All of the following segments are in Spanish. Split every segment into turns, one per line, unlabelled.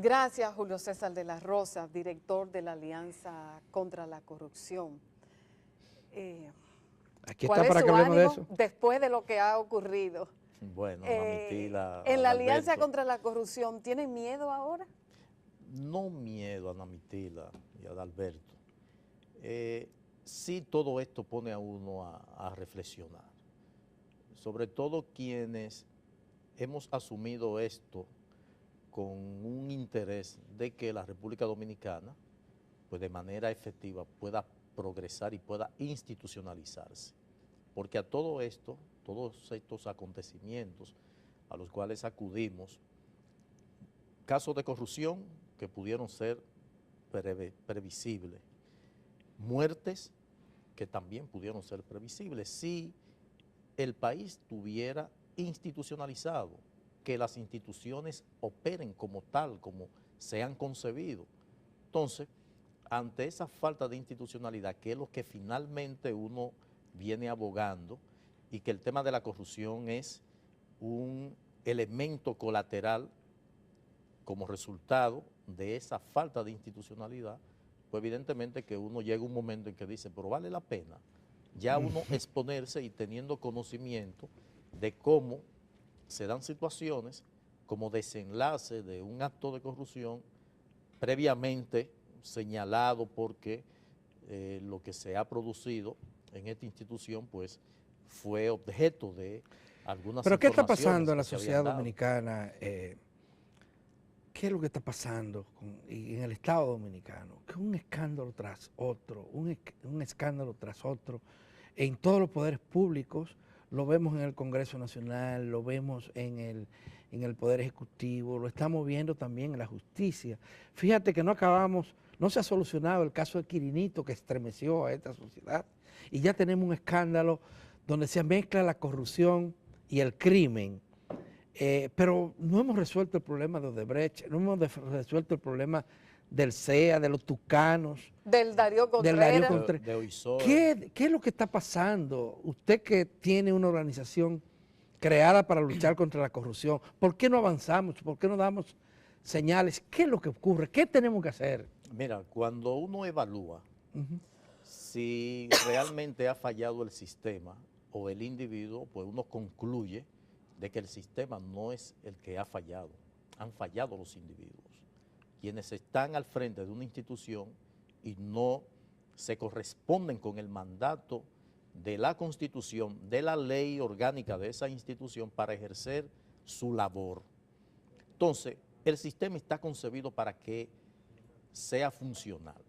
Gracias, Julio César de la Rosa, director de la Alianza contra la Corrupción.
Aquí
¿Cuál
está
es
para
su
que hablemos de
ánimo
eso.
después de lo que ha ocurrido?
Bueno, Anamitila,
En la Alianza
Adalberto,
contra la Corrupción, ¿tienen miedo ahora?
no miedo a Anamitila y a Adalberto. Sí, todo esto pone a uno a reflexionar. Sobre todo quienes hemos asumido esto con un interés de que la República Dominicana, pues de manera efectiva, pueda progresar y pueda institucionalizarse. Porque a todo esto, todos estos acontecimientos a los cuales acudimos, casos de corrupción que pudieron ser previsibles, muertes que también pudieron ser previsibles, si el país tuviera institucionalizado, que las instituciones operen como tal, como se han concebido. Entonces, ante esa falta de institucionalidad, que es lo que finalmente uno viene abogando, y que el tema de la corrupción es un elemento colateral como resultado de esa falta de institucionalidad, pues evidentemente que uno llega a un momento en que dice, pero vale la pena ya uno exponerse y teniendo conocimiento de cómo se dan situaciones como desenlace de un acto de corrupción previamente señalado, porque lo que se ha producido en esta institución pues fue objeto de algunas
Pero ¿qué está
informaciones
pasando en la
que se
sociedad
habían dado.
dominicana? ¿Qué es lo que está pasando y en el Estado Dominicano? Que un escándalo tras otro, un escándalo tras otro, en todos los poderes públicos, lo vemos en el Congreso Nacional, lo vemos en el Poder Ejecutivo, lo estamos viendo también en la justicia. Fíjate que no se ha solucionado el caso de Quirinito que estremeció a esta sociedad, y ya tenemos un escándalo donde se mezcla la corrupción y el crimen. Pero no hemos resuelto el problema de Odebrecht, no hemos resuelto el problema del CEA, de los tucanos,
Del Darío
del Darío
Contreras.
Contreras.
De Oizoe.
¿Qué es lo que está pasando? Usted que tiene una organización creada para luchar contra la corrupción, ¿por qué no avanzamos? ¿Por qué no damos señales? ¿Qué es lo que ocurre? ¿Qué tenemos que hacer?
Mira, cuando uno evalúa si realmente ha fallado el sistema o el individuo, pues uno concluye de que el sistema no es el que ha fallado, han fallado los individuos, quienes están al frente de una institución y no se corresponden con el mandato de la Constitución, de la ley orgánica de esa institución para ejercer su labor. Entonces, el sistema está concebido para que sea funcional.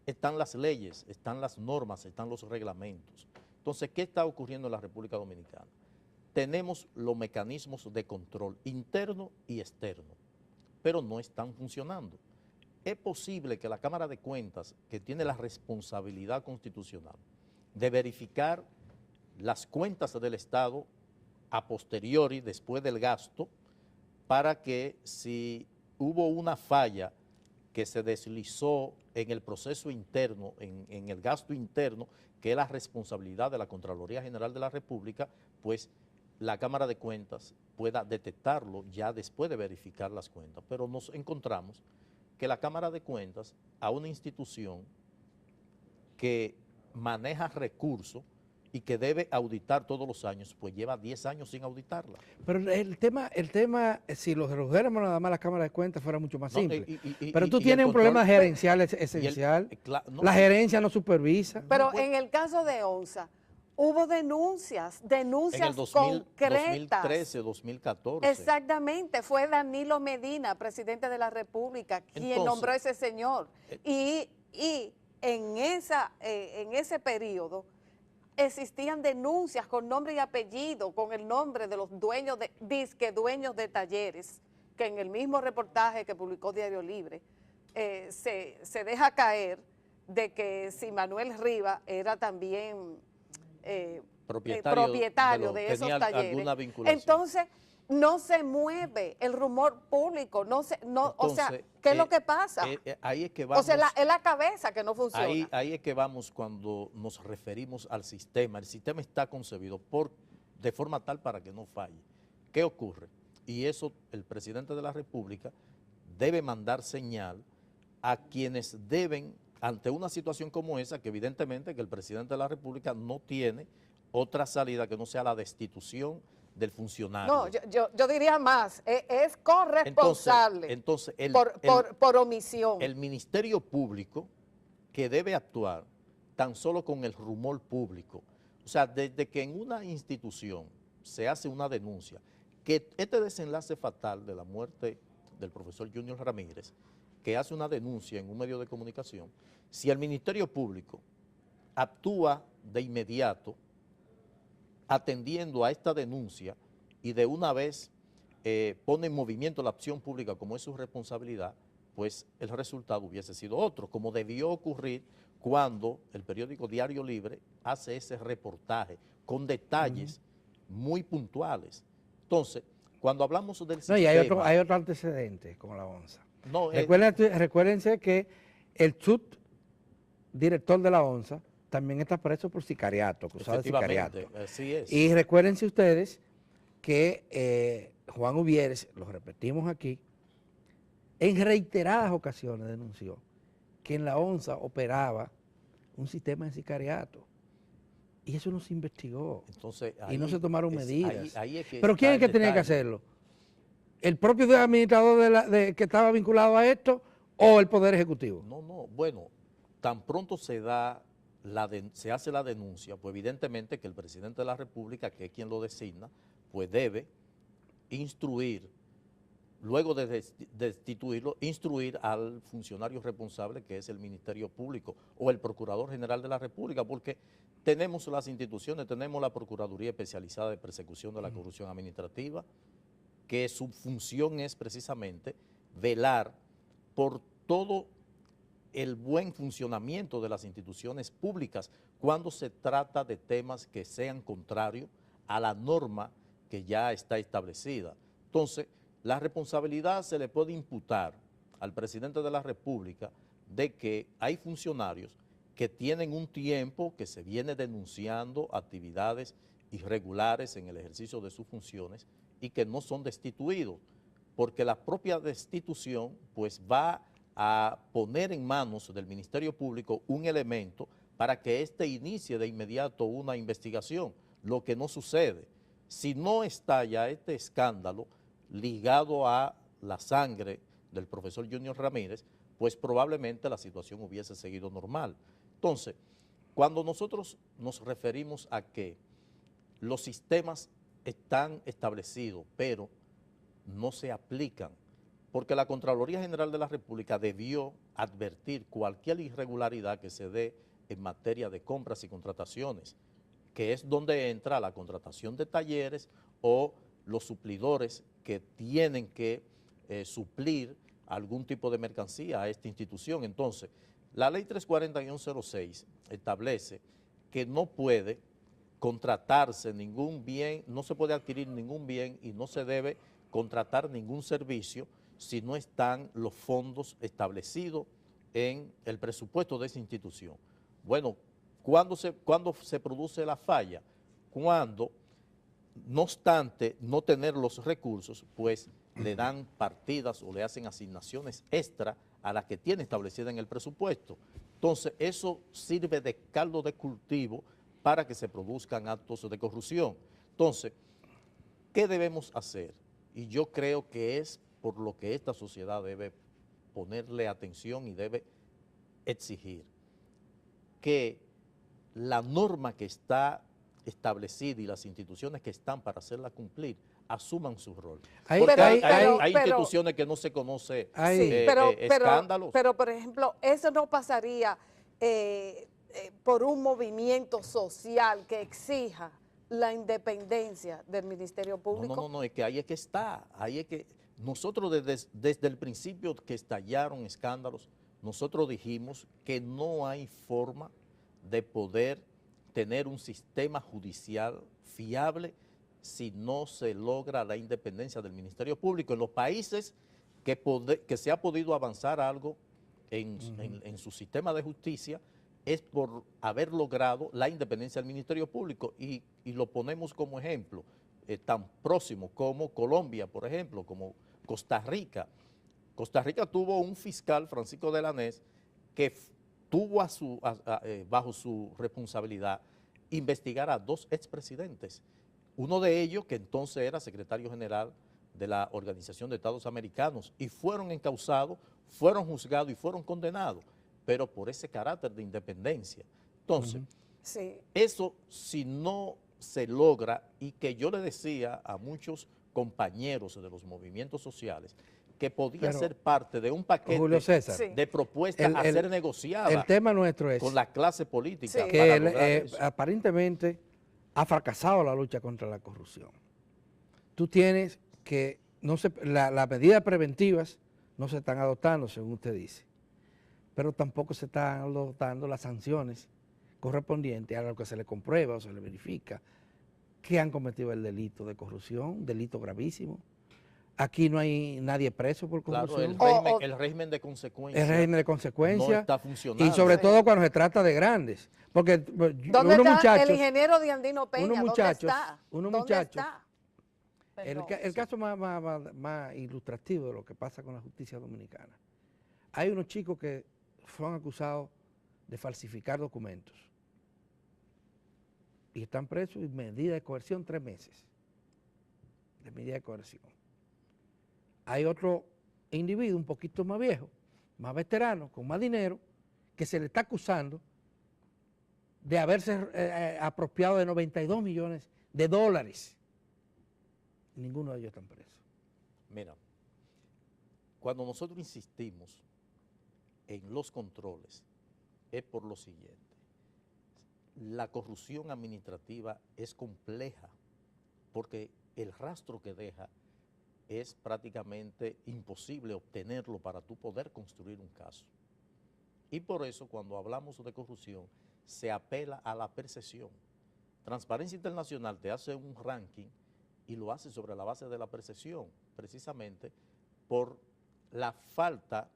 Están las leyes, están las normas, están los reglamentos. Entonces, ¿qué está ocurriendo en la República Dominicana? Tenemos los mecanismos de control interno y externo, pero no están funcionando. Es posible que la Cámara de Cuentas, que tiene la responsabilidad constitucional de verificar las cuentas del Estado a posteriori, después del gasto, para que si hubo una falla que se deslizó en el proceso interno, en el gasto interno, que es la responsabilidad de la Contraloría General de la República, pues la Cámara de Cuentas pueda detectarlo ya después de verificar las cuentas. Pero nos encontramos que la Cámara de Cuentas, a una institución que maneja recursos y que debe auditar todos los años, pues lleva 10 años sin auditarla.
Pero el tema, si lo redujéramos nada más a la Cámara de Cuentas, fuera mucho más simple. Pero tú tienes un problema gerencial esencial. La gerencia no supervisa.
Pero en el caso de ONSA, hubo denuncias
En el
concretas.
2013, 2014.
Exactamente, fue Danilo Medina, presidente de la República, quien
Entonces,
nombró a ese señor. Y en ese periodo existían denuncias con nombre y apellido, con el nombre de los dueños dueños de talleres, que en el mismo reportaje que publicó Diario Libre se deja caer de que si Manuel Riva era también propietario de esos talleres. Entonces, no se mueve el rumor público,
Entonces,
o sea, ¿qué es lo que pasa?
Ahí es que vamos,
o sea, es la cabeza que no funciona.
Ahí es que vamos cuando nos referimos al sistema. El sistema está concebido de forma tal para que no falle. ¿Qué ocurre? Y eso el presidente de la República debe mandar señal a quienes deben, ante una situación como esa, que evidentemente que el presidente de la República no tiene otra salida que no sea la destitución del funcionario.
No, yo diría más, es corresponsable
Entonces
por omisión.
el Ministerio Público, que debe actuar tan solo con el rumor público, o sea, desde que en una institución se hace una denuncia, que este desenlace fatal de la muerte del profesor Junior Ramírez, que hace una denuncia en un medio de comunicación, si el Ministerio Público actúa de inmediato atendiendo a esta denuncia y de una vez pone en movimiento la acción pública como es su responsabilidad, pues el resultado hubiese sido otro, como debió ocurrir cuando el periódico Diario Libre hace ese reportaje con detalles muy puntuales. Entonces, cuando hablamos del
No,
sistema...
y hay otro antecedente con la ONSA.
No,
Recuérdense que el subdirector de la ONSA también está preso por sicariato, acusado de sicariato.
Así es.
Y recuérdense ustedes que Juan Uvieres, lo repetimos aquí, en reiteradas ocasiones denunció que en la ONSA operaba un sistema de sicariato. Y eso no se investigó.
Entonces,
y no se tomaron medidas.
Ahí es que
¿Pero quién es que tenía que hacerlo? ¿El propio administrador que estaba vinculado a esto o el Poder Ejecutivo?
No, bueno, tan pronto se hace la denuncia, pues evidentemente que el presidente de la República, que es quien lo designa, pues debe instruir, luego de destituirlo, instruir al funcionario responsable, que es el Ministerio Público o el Procurador General de la República, porque tenemos las instituciones, tenemos la Procuraduría Especializada de Persecución de la Corrupción Administrativa, que su función es precisamente velar por todo el buen funcionamiento de las instituciones públicas cuando se trata de temas que sean contrarios a la norma que ya está establecida. Entonces, la responsabilidad se le puede imputar al presidente de la República de que hay funcionarios que tienen un tiempo que se viene denunciando actividades irregulares en el ejercicio de sus funciones y que no son destituidos, porque la propia destitución pues va a poner en manos del Ministerio Público un elemento para que éste inicie de inmediato una investigación, lo que no sucede. Si no estalla este escándalo ligado a la sangre del profesor Junior Ramírez, pues probablemente la situación hubiese seguido normal. Entonces, cuando nosotros nos referimos a que los sistemas están establecidos, pero no se aplican, porque la Contraloría General de la República debió advertir cualquier irregularidad que se dé en materia de compras y contrataciones, que es donde entra la contratación de talleres o los suplidores que tienen que suplir algún tipo de mercancía a esta institución. Entonces, la ley 340-06 establece que no puede contratarse ningún bien, no se puede adquirir ningún bien y no se debe contratar ningún servicio si no están los fondos establecidos en el presupuesto de esa institución. Bueno, ¿cuándo se produce la falla? Cuando, no obstante no tener los recursos, pues le dan partidas o le hacen asignaciones extra a las que tiene establecida en el presupuesto. Entonces, eso sirve de caldo de cultivo para que se produzcan actos de corrupción. Entonces, ¿qué debemos hacer? Y yo creo que es por lo que esta sociedad debe ponerle atención y debe exigir que la norma que está establecida y las instituciones que están para hacerla cumplir asuman su rol. Porque hay instituciones que no se conocen escándalos.
Pero, por ejemplo, eso no pasaría por un movimiento social que exija la independencia del Ministerio Público.
No, es que ahí es que está, ahí es que nosotros desde el principio que estallaron escándalos, nosotros dijimos que no hay forma de poder tener un sistema judicial fiable si no se logra la independencia del Ministerio Público. En los países que se ha podido avanzar algo en su sistema de justicia es por haber logrado la independencia del Ministerio Público y lo ponemos como ejemplo, tan próximo como Colombia, por ejemplo, como Costa Rica. Costa Rica tuvo un fiscal, Francisco Delanés, que tuvo bajo su responsabilidad investigar a 2 expresidentes. Uno de ellos, que entonces era secretario general de la Organización de Estados Americanos, y fueron encausados, fueron juzgados y fueron condenados, pero por ese carácter de independencia. Entonces,
Sí.
eso si no se logra, y que yo le decía a muchos compañeros de los movimientos sociales, que podía
Pero,
ser parte de un paquete
Julio César,
Sí.
de propuestas a ser negociada
el tema nuestro es
con la clase política
Sí.
que
para lograr eso.
aparentemente ha fracasado la lucha contra la corrupción. Tú tienes que, las medidas preventivas no se están adoptando, según usted dice, pero tampoco se están adoptando las sanciones correspondientes a lo que se le comprueba o se le verifica que han cometido el delito de corrupción, delito gravísimo. Aquí no hay nadie preso por
Claro,
corrupción.
el régimen de consecuencia
El régimen de
no
consecuencia
está funcionando.
y sobre
Sí.
todo cuando se trata de grandes, porque
¿Dónde
unos
está
muchachos,
el ingeniero de Andino Peña?
unos muchachos,
¿Dónde está?
unos
¿Dónde
muchachos,
está?
el
Perdón.
caso más ilustrativo de lo que pasa con la justicia dominicana. Hay unos chicos que fueron acusados de falsificar documentos y están presos y medida de coerción 3 meses de medida de coerción. Hay otro individuo un poquito más viejo, más veterano, con más dinero, que se le está acusando de haberse apropiado de 92 millones de dólares. Ninguno de ellos están presos.
Mira, cuando nosotros insistimos en los controles, es por lo siguiente. La corrupción administrativa es compleja porque el rastro que deja es prácticamente imposible obtenerlo para tú poder construir un caso. Y por eso cuando hablamos de corrupción se apela a la percepción. Transparencia Internacional te hace un ranking y lo hace sobre la base de la percepción, precisamente por la falta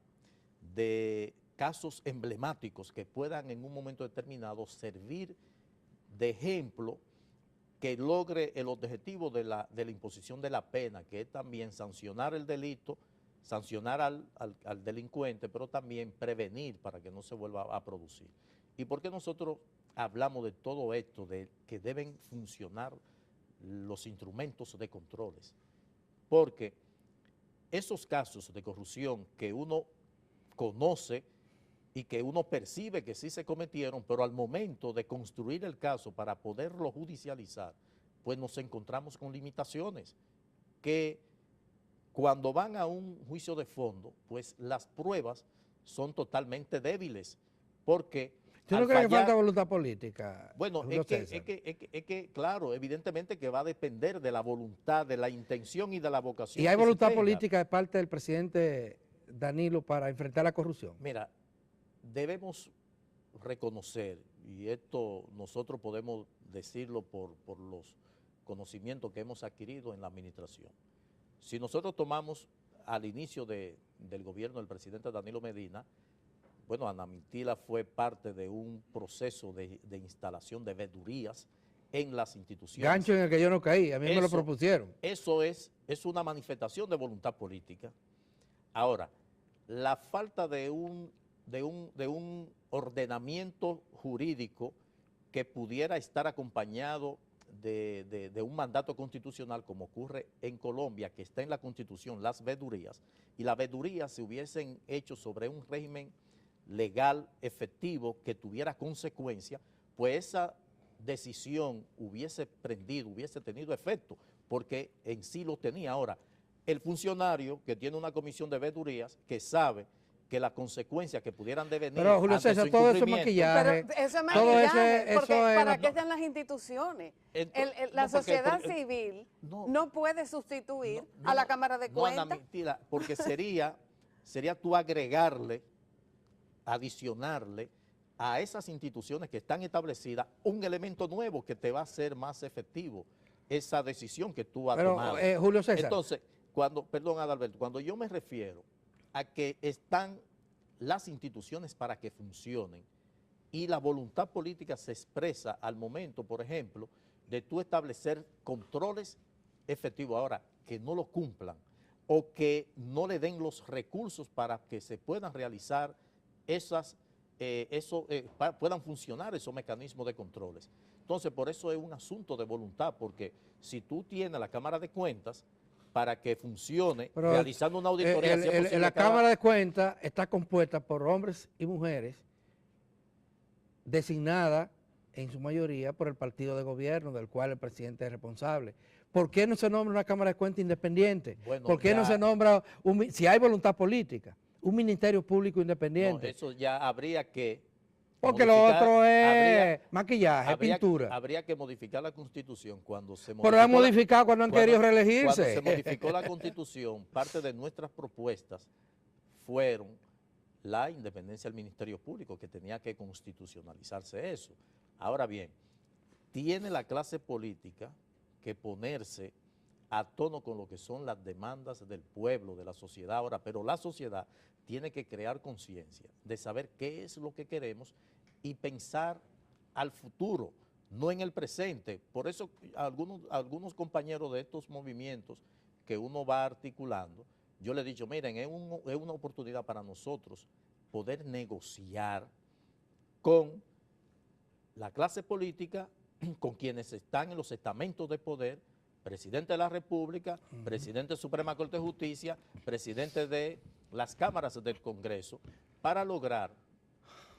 de casos emblemáticos que puedan en un momento determinado servir de ejemplo que logre el objetivo de la imposición de la pena, que es también sancionar el delito, sancionar al delincuente, pero también prevenir para que no se vuelva a producir. ¿Y por qué nosotros hablamos de todo esto, de que deben funcionar los instrumentos de controles? Porque esos casos de corrupción que uno conoce y que uno percibe que sí se cometieron, pero al momento de construir el caso para poderlo judicializar, pues nos encontramos con limitaciones que cuando van a un juicio de fondo, pues las pruebas son totalmente débiles, porque
¿Tú no crees que falta voluntad política?
bueno,
Julio
es que,
César?
claro, evidentemente que va a depender de la voluntad, de la intención y de la vocación.
¿Y hay
que se
voluntad
tenga.
política de parte del presidente Danilo para enfrentar la corrupción?
Mira, debemos reconocer, y esto nosotros podemos decirlo por los conocimientos que hemos adquirido en la administración. Si nosotros tomamos al inicio del gobierno del presidente Danilo Medina, bueno, Ana Mitila fue parte de un proceso de instalación de veedurías en las instituciones.
Gancho en el que yo no caí, a mí me lo propusieron.
Eso es una manifestación de voluntad política. Ahora, la falta de un ordenamiento jurídico que pudiera estar acompañado de un mandato constitucional, como ocurre en Colombia, que está en la Constitución, las veedurías, y las veedurías se hubiesen hecho sobre un régimen legal, efectivo, que tuviera consecuencia, pues esa decisión hubiese tenido efecto, porque en sí lo tenía. Ahora, el funcionario que tiene una comisión de veedurías, que sabe que las consecuencias que pudieran devenir
Pero Julio
ante su
César, todo eso es
incumplimiento.
maquillaje.
Pero eso es
todo
maquillaje,
eso
porque
es
¿para qué están las instituciones? La
no, porque-
sociedad
porque-
civil
no,
no puede sustituir
No,
a la Cámara de
no, Ana
Cuentas.
Mitila, porque sería tú agregarle, adicionarle a esas instituciones que están establecidas un elemento nuevo que te va a hacer más efectivo esa decisión que tú has tomado.
Pero, Julio César.
Entonces, perdón Adalberto, cuando yo me refiero a que están las instituciones para que funcionen y la voluntad política se expresa al momento, por ejemplo, de tú establecer controles efectivos, ahora, que no lo cumplan, o que no le den los recursos para que se puedan realizar puedan funcionar esos mecanismos de controles. Entonces, por eso es un asunto de voluntad, porque si tú tienes la Cámara de Cuentas para que funcione,
Pero,
realizando una auditoría, si es posible,
la Cámara de Cuentas está compuesta por hombres y mujeres designada en su mayoría por el partido de gobierno del cual el presidente es responsable. ¿Por qué no se nombra una Cámara de Cuentas independiente?
Bueno,
¿Por qué no se nombra, si hay voluntad política, un Ministerio Público
no,
independiente?
eso ya habría que
Porque lo otro es maquillaje,
pintura.
pintura.
Habría que modificar la Constitución cuando se modificó.
Pero la han modificado cuando han querido reelegirse.
Cuando se modificó la Constitución, parte de nuestras propuestas fueron la independencia del Ministerio Público, que tenía que constitucionalizarse eso. Ahora bien, tiene la clase política que ponerse a tono con lo que son las demandas del pueblo, de la sociedad ahora, pero la sociedad tiene que crear conciencia de saber qué es lo que queremos y pensar al futuro, no en el presente. Por eso algunos compañeros de estos movimientos que uno va articulando, yo les he dicho, miren, es una oportunidad para nosotros poder negociar con la clase política, con quienes están en los estamentos de poder, presidente de la República, presidente de Suprema Corte de Justicia, presidente de las cámaras del Congreso, para lograr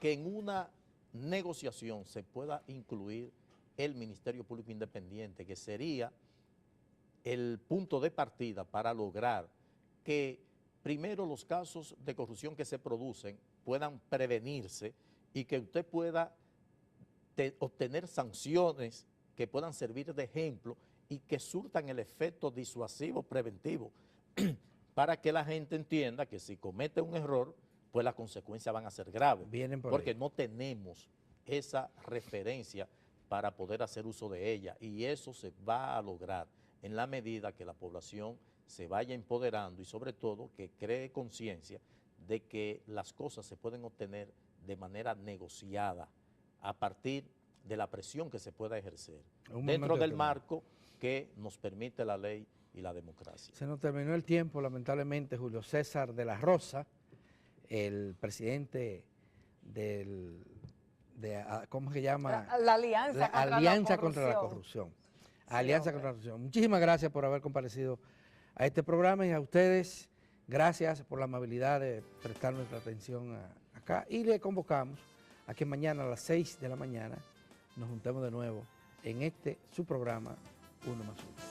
que en una negociación se pueda incluir el Ministerio Público Independiente, que sería el punto de partida para lograr que primero los casos de corrupción que se producen puedan prevenirse y que usted pueda obtener sanciones que puedan servir de ejemplo y que surtan el efecto disuasivo preventivo para que la gente entienda que si comete un error, pues las consecuencias van a ser graves. Porque no tenemos esa referencia para poder hacer uso de ella, y eso se va a lograr en la medida que la población se vaya empoderando y sobre todo que cree conciencia de que las cosas se pueden obtener de manera negociada a partir de la presión que se pueda ejercer dentro del marco que nos permite la ley y la democracia.
Se nos terminó el tiempo, lamentablemente. Julio César de la Rosa, el presidente ¿cómo se llama?
La Alianza
contra la Corrupción.
Sí,
Alianza contra la Corrupción. Muchísimas gracias por haber comparecido a este programa, y a ustedes, gracias por la amabilidad de prestar nuestra atención acá, y le convocamos a que mañana a las 6 de la mañana nos juntemos de nuevo en su programa 1+1.